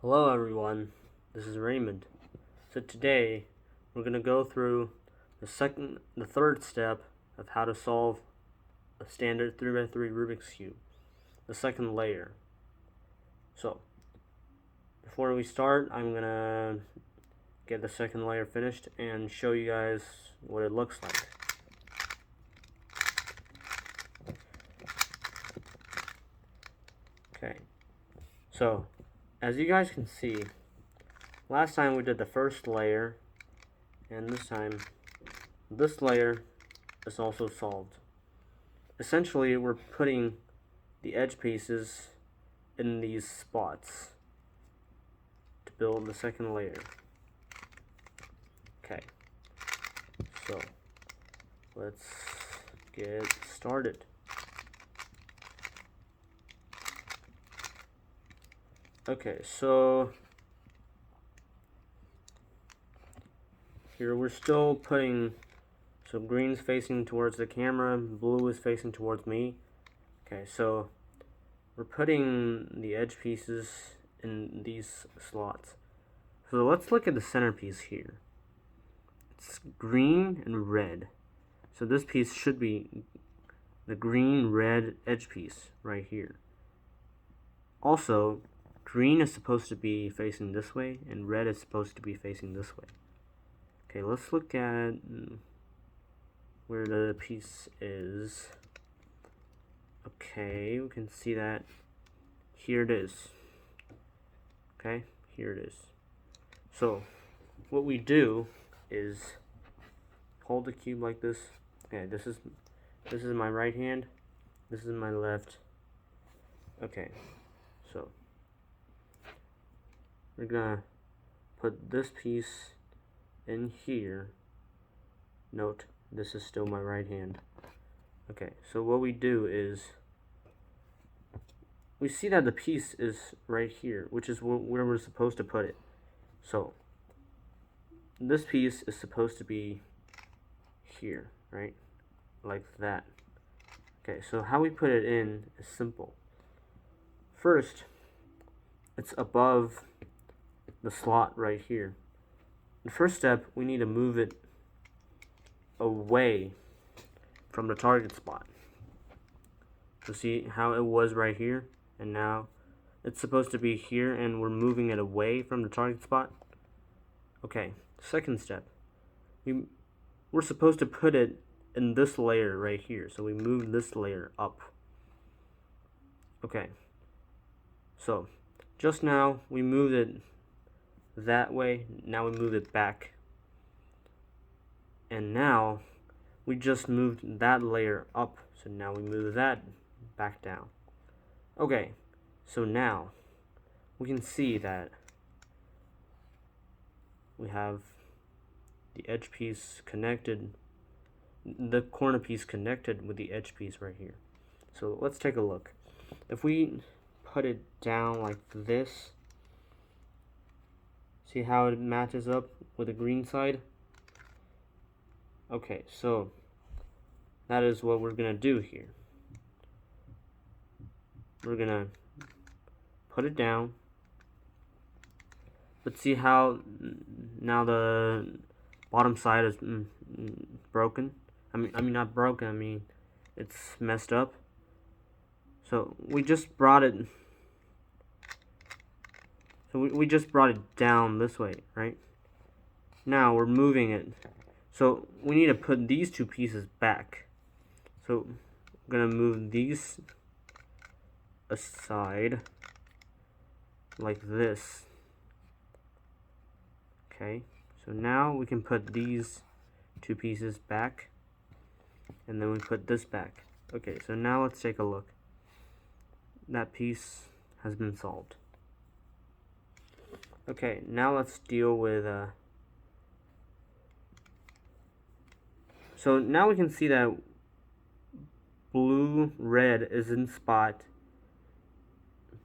Hello everyone, this is Raymond. So today we're going to go through the third step of how to solve a standard 3x3 Rubik's Cube, the second layer. So before we start, I'm going to get the second layer finished and show you guys what it looks like. Okay, so as you guys can see, last time we did the first layer, and this time this layer is also solved. Essentially, we're putting the edge pieces in these spots to build the second layer. Okay, so let's get started. Okay, so here we're still putting, so green's facing towards the camera, blue is facing towards me. Okay, so we're putting the edge pieces in these slots. So let's look at the centerpiece here. It's green and red. So this piece should be the green-red edge piece right here. Also, green is supposed to be facing this way, and red is supposed to be facing this way. Okay, let's look at where the piece is. Okay, we can see that here it is. Okay, here it is. So, what we do is hold the cube like this. Okay, this is my right hand. This is my left. Okay, so we're gonna put this piece in here. Note, this is still my right hand. Okay, so what we do is we see that the piece is right here, which is where we're supposed to put it. So this piece is supposed to be here, right? Like that. Okay, so how we put it in is simple. First, it's above the slot right here. The first step, we need to move it away from the target spot. So see how it was right here, and now it's supposed to be here, and we're moving it away from the target spot. Okay, second step, we're supposed to put it in this layer right here, so we move this layer up. Okay, so just now we moved it that way, now we move it back, and now we just moved that layer up, so now we move that back down. Okay, so now we can see that we have the edge piece connected, the corner piece connected with the edge piece right here. So let's take a look. If we put it down like this, see how it matches up with the green side? Okay, so that is what we're gonna do here. We're gonna put it down, but see how now the bottom side is broken? I mean not broken, I mean it's messed up. So we just brought it, we just brought it down this way, right? Now we're moving it. So we need to put these two pieces back. So I'm gonna move these aside like this. Okay, so now we can put these two pieces back, and then we put this back. Okay, so now let's take a look. That piece has been solved. Okay, now let's deal with so now we can see that blue red is in spot,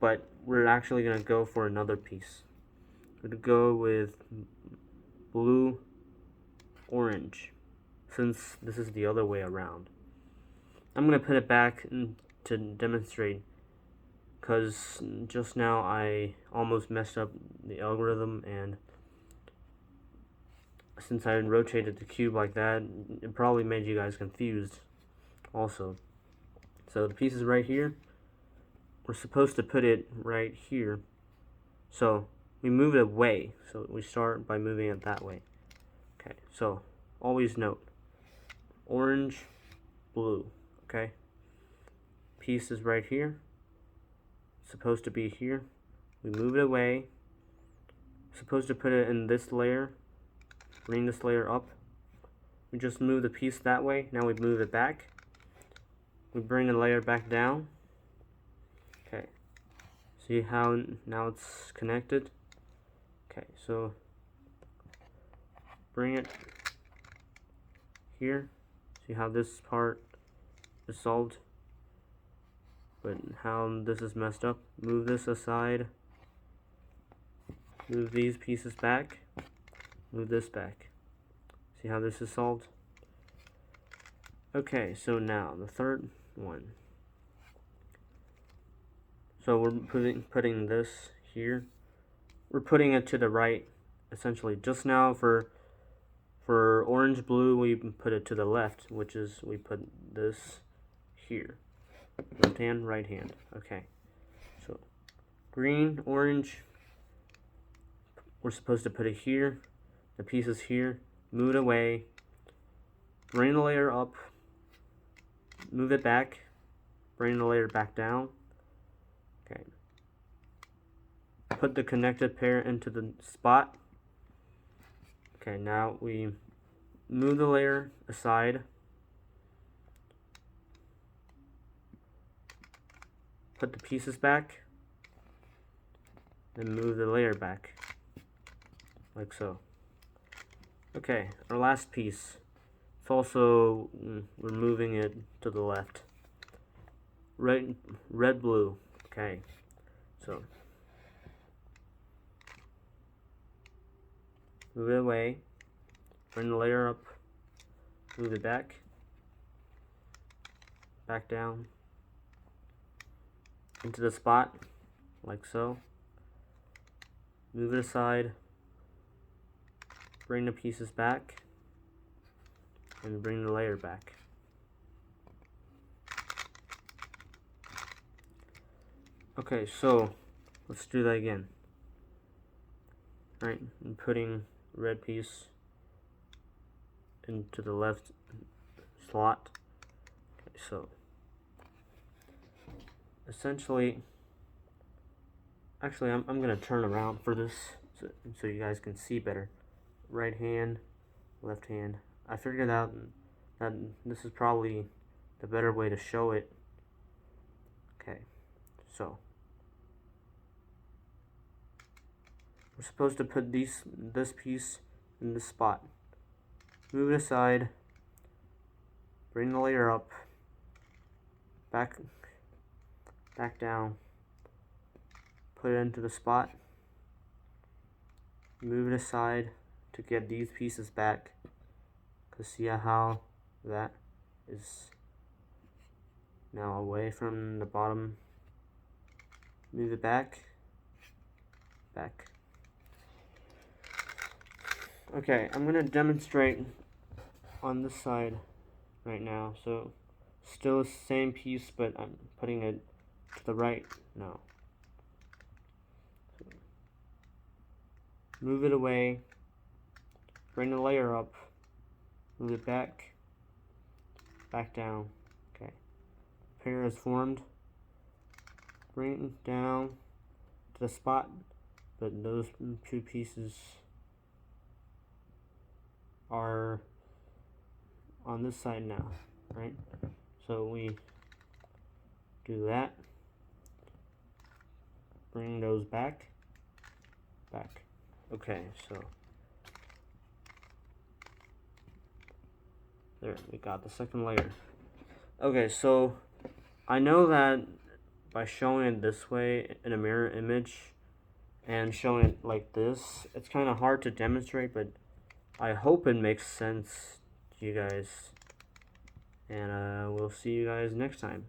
but we're actually gonna go for another piece. We're gonna go with blue orange, since this is the other way around. I'm gonna put it back to demonstrate because just now I almost messed up the algorithm, and since I rotated the cube like that, it probably made you guys confused also. So the piece is right here. We're supposed to put it right here. So we move it away. So we start by moving it that way. Okay, so always note, orange, blue, okay? Piece is right here. It's supposed to be here. We move it away. Supposed to put it in this layer. Bring this layer up. We just move the piece that way. Now we move it back. We bring the layer back down. Okay. See how now it's connected? Okay, so bring it here. See how this part is solved? But how this is messed up? Move this aside. Move these pieces back. Move this back. See how this is solved? Okay, so now the third one. So we're putting this here. We're putting it to the right, essentially. Just now for orange blue, we put it to the left, which is we put this here. Left hand, right hand. Okay. So green, orange. We're supposed to put it here. The piece is here. Move it away. Bring the layer up. Move it back. Bring the layer back down. Okay. Put the connected pair into the spot. Okay, now we move the layer aside. Put the pieces back. Then move the layer back. Like so. Okay, our last piece. It's also, we're moving it to the left. Red, blue. Okay, so move it away. Bring the layer up. Move it back. Back down. Into the spot, like so. Move it aside. Bring the pieces back. And bring the layer back. Okay, so let's do that again. Alright, I'm putting red piece into the left slot. Okay, so essentially, actually I'm gonna turn around for this so you guys can see better. Right hand, left hand. I figured out that this is probably the better way to show it. Okay, so we're supposed to put this piece in this spot. Move it aside. Bring the layer up. Back down. Put it into the spot. Move it aside to get these pieces back. Cause see how that is now away from the bottom. Move it back. Okay, I'm gonna demonstrate on this side right now. So still the same piece, but I'm putting it to the right now. So, move it away. Bring the layer up. Move it back down. Okay, pair is formed. Bring it down to the spot, but those two pieces are on this side now, right? So we do that. Bring those back. Okay, so there, we got the second layer. Okay, so I know that by showing it this way in a mirror image and showing it like this, it's kind of hard to demonstrate, but I hope it makes sense to you guys. And we'll see you guys next time.